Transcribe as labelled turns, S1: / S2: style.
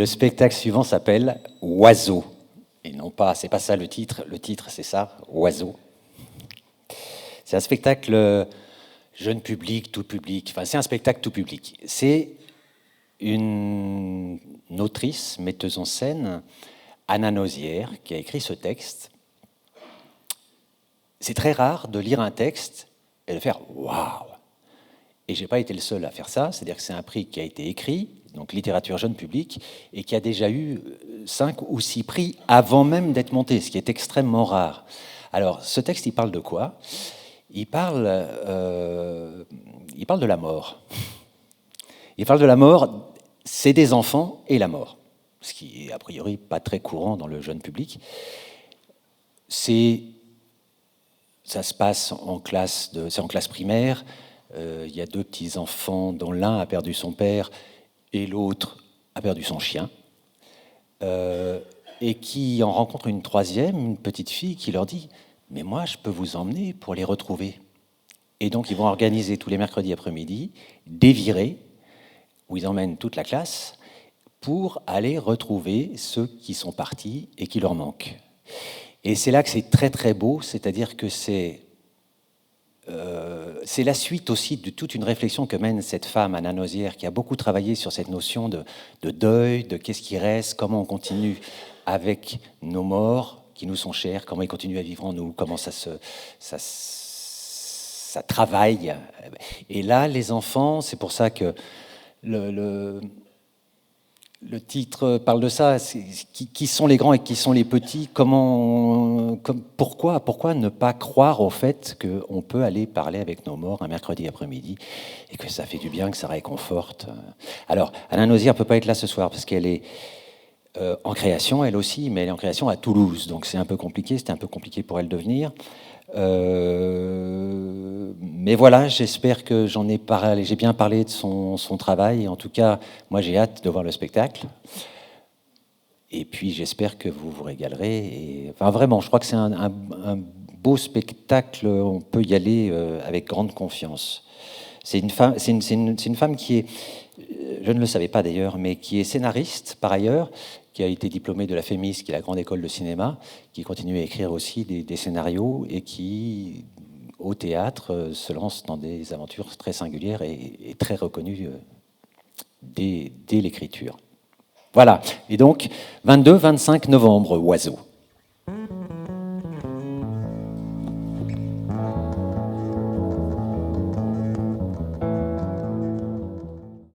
S1: Le spectacle suivant s'appelle Oiseau. Et non pas, c'est pas ça le titre c'est ça, Oiseau. C'est un spectacle jeune public, tout public, enfin c'est un spectacle tout public. C'est une autrice, metteuse en scène, Anna Nozière, qui a écrit ce texte. C'est très rare de lire un texte et de faire « waouh ». Et je n'ai pas été le seul à faire ça, c'est-à-dire que c'est un prix qui a été écrit, donc littérature jeune public, et qui a déjà eu 5 ou 6 prix avant même d'être monté, ce qui est extrêmement rare. Alors, ce texte, il parle de quoi ? Il parle de la mort. Il parle de la mort, c'est des enfants et la mort, ce qui est a priori pas très courant dans le jeune public. Ça se passe c'est en classe primaire. Il y a 2 petits enfants dont l'un a perdu son père et l'autre a perdu son chien, et qui en rencontrent une troisième, une petite fille qui leur dit « mais moi je peux vous emmener pour les retrouver ». Et donc ils vont organiser tous les mercredis après-midi des virées où ils emmènent toute la classe pour aller retrouver ceux qui sont partis et qui leur manquent. Et c'est là que c'est très très beau, c'est-à-dire que c'est la suite aussi de toute une réflexion que mène cette femme, Anna Nozière, qui a beaucoup travaillé sur cette notion de deuil, de qu'est-ce qui reste, comment on continue avec nos morts qui nous sont chers, comment ils continuent à vivre en nous, comment ça travaille. Et là, les enfants, c'est pour ça que le titre parle de ça, qui sont les grands et qui sont les petits, pourquoi ne pas croire au fait qu'on peut aller parler avec nos morts un mercredi après-midi et que ça fait du bien, que ça réconforte. Alors, Anna Nozière ne peut pas être là ce soir parce qu'elle est en création, elle aussi, mais elle est en création à Toulouse, donc c'est un peu compliqué, c'était un peu compliqué pour elle de venir. Mais voilà, j'espère que j'ai bien parlé de son travail. En tout cas, moi j'ai hâte de voir le spectacle. Et puis j'espère que vous vous régalerez. Enfin vraiment, je crois que c'est un beau spectacle. On peut y aller avec grande confiance. C'est une femme qui est, je ne le savais pas d'ailleurs, mais qui est scénariste par ailleurs, qui a été diplômée de la FEMIS, qui est la grande école de cinéma, qui continue à écrire aussi des scénarios et qui, au théâtre, se lance dans des aventures très singulières et très reconnues dès l'écriture. Voilà. Et donc, 22-25 novembre, Oiseau.